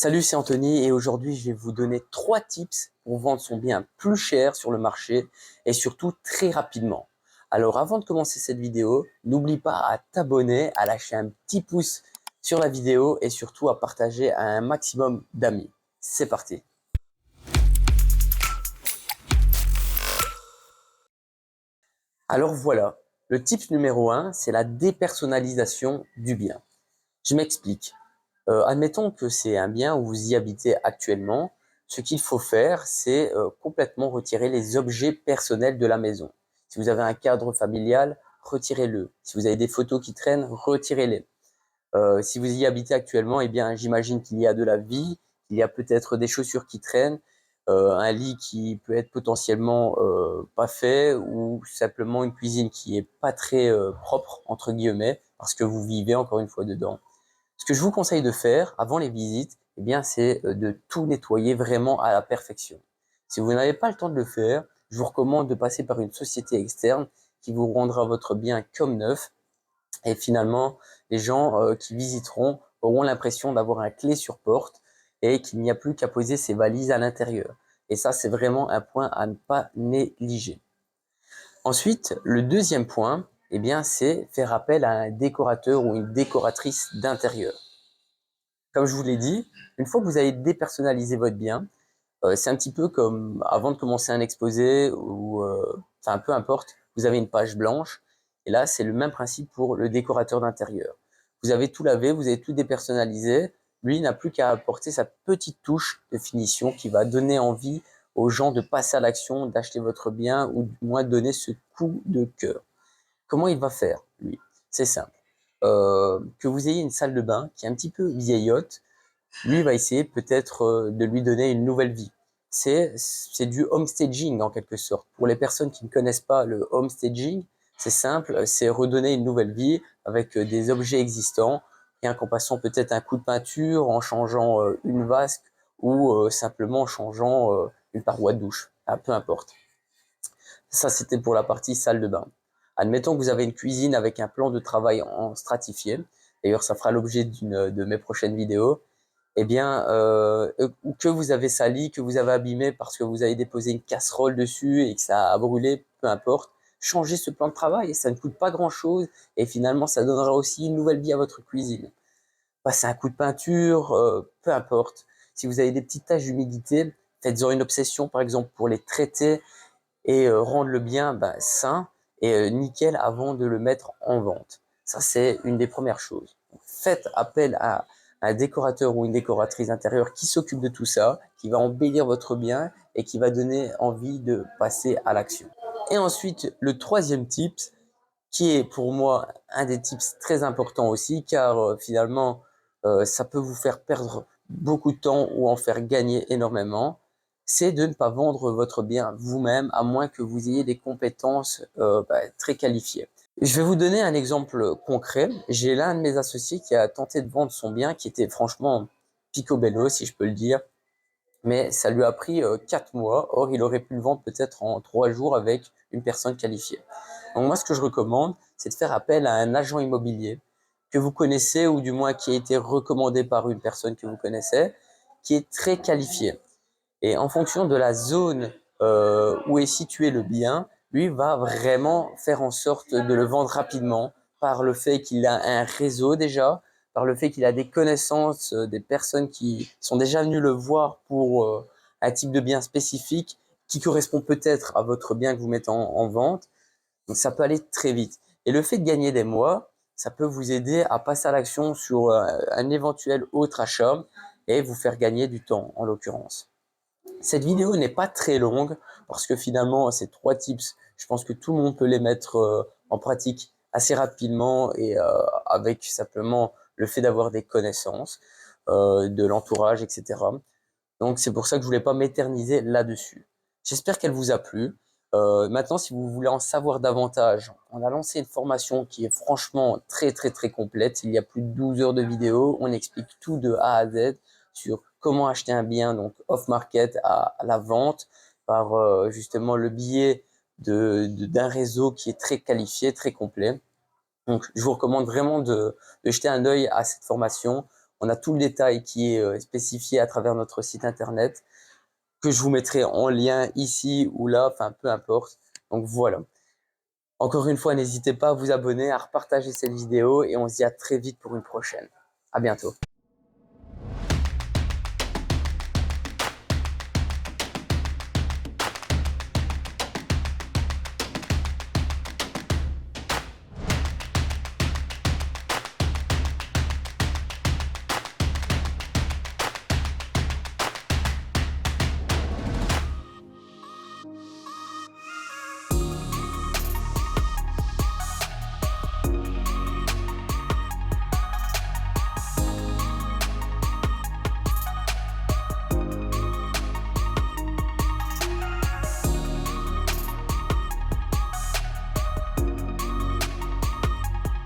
Salut, c'est Anthony et aujourd'hui je vais vous donner 3 tips pour vendre son bien plus cher sur le marché et surtout très rapidement. Alors avant de commencer cette vidéo, n'oublie pas à t'abonner, à lâcher un petit pouce sur la vidéo et surtout à partager à un maximum d'amis. C'est parti. Alors voilà, le tip numéro 1, c'est la dépersonnalisation du bien. Je m'explique. Admettons que c'est un bien où vous y habitez actuellement. Ce qu'il faut faire, c'est complètement retirer les objets personnels de la maison. Si vous avez un cadre familial, retirez-le. Si vous avez des photos qui traînent, retirez-les. Si vous y habitez actuellement, eh bien, j'imagine qu'il y a de la vie, qu'il y a peut-être des chaussures qui traînent, un lit qui peut être potentiellement pas fait, ou simplement une cuisine qui est pas très propre entre guillemets, parce que vous vivez encore une fois dedans. Ce que je vous conseille de faire avant les visites, eh bien, c'est de tout nettoyer vraiment à la perfection. Si vous n'avez pas le temps de le faire, je vous recommande de passer par une société externe qui vous rendra votre bien comme neuf. Et finalement, les gens qui visiteront auront l'impression d'avoir un clé sur porte et qu'il n'y a plus qu'à poser ses valises à l'intérieur. Et ça, c'est vraiment un point à ne pas négliger. Ensuite, le deuxième point, eh bien, c'est faire appel à un décorateur ou une décoratrice d'intérieur. Comme je vous l'ai dit, une fois que vous avez dépersonnalisé votre bien, c'est un petit peu comme avant de commencer un exposé ou enfin peu importe, vous avez une page blanche et là c'est le même principe pour le décorateur d'intérieur. Vous avez tout lavé, vous avez tout dépersonnalisé, lui n'a plus qu'à apporter sa petite touche de finition qui va donner envie aux gens de passer à l'action, d'acheter votre bien ou du moins de donner ce coup de cœur. Comment il va faire, lui? C'est simple. Que vous ayez une salle de bain qui est un petit peu vieillotte, lui va essayer peut-être de lui donner une nouvelle vie. C'est du homestaging en quelque sorte. Pour les personnes qui ne connaissent pas le homestaging, c'est simple, c'est redonner une nouvelle vie avec des objets existants, rien qu'en passant peut-être un coup de peinture, en changeant une vasque ou simplement en changeant une paroi de douche. Ah, peu importe. Ça, c'était pour la partie salle de bain. Admettons que vous avez une cuisine avec un plan de travail en stratifié. D'ailleurs, ça fera l'objet d'une de mes prochaines vidéos. Eh bien, ou que vous avez sali, que vous avez abîmé parce que vous avez déposé une casserole dessus et que ça a brûlé, peu importe. Changez ce plan de travail, ça ne coûte pas grand-chose et finalement, ça donnera aussi une nouvelle vie à votre cuisine. Passez un coup de peinture, peu importe. Si vous avez des petites taches d'humidité, faites-en une obsession, par exemple, pour les traiter et rendre le bien sain et nickel avant de le mettre en vente. Ça, c'est une des premières choses. Donc, faites appel à un décorateur ou une décoratrice intérieure qui s'occupe de tout ça, qui va embellir votre bien et qui va donner envie de passer à l'action. Et ensuite, le troisième tips, qui est pour moi un des tips très importants aussi, car finalement, ça peut vous faire perdre beaucoup de temps ou en faire gagner énormément, c'est de ne pas vendre votre bien vous-même, à moins que vous ayez des compétences très qualifiées. Je vais vous donner un exemple concret. J'ai l'un de mes associés qui a tenté de vendre son bien, qui était franchement picobello, si je peux le dire, mais ça lui a pris 4 mois. Or, il aurait pu le vendre peut-être en 3 jours avec une personne qualifiée. Donc moi, ce que je recommande, c'est de faire appel à un agent immobilier que vous connaissez ou du moins qui a été recommandé par une personne que vous connaissez, qui est très qualifié. Et en fonction de la zone où est situé le bien, lui va vraiment faire en sorte de le vendre rapidement par le fait qu'il a un réseau déjà, par le fait qu'il a des connaissances, des personnes qui sont déjà venues le voir pour un type de bien spécifique qui correspond peut-être à votre bien que vous mettez en vente. Donc ça peut aller très vite. Et le fait de gagner des mois, ça peut vous aider à passer à l'action sur un éventuel autre achat et vous faire gagner du temps en l'occurrence. Cette vidéo n'est pas très longue parce que finalement, ces 3 tips, je pense que tout le monde peut les mettre en pratique assez rapidement et avec simplement le fait d'avoir des connaissances, de l'entourage, etc. Donc, c'est pour ça que je voulais pas m'éterniser là-dessus. J'espère qu'elle vous a plu. Maintenant, si vous voulez en savoir davantage, on a lancé une formation qui est franchement très, très, très complète. Il y a plus de 12 heures de vidéo. On explique tout de A à Z sur comment acheter un bien, donc off-market à la vente, par justement le biais d'un réseau qui est très qualifié, très complet. Donc, je vous recommande vraiment de jeter un œil à cette formation. On a tout le détail qui est spécifié à travers notre site internet, que je vous mettrai en lien ici ou là, enfin peu importe. Donc voilà. Encore une fois, n'hésitez pas à vous abonner, à repartager cette vidéo et on se dit à très vite pour une prochaine. À bientôt.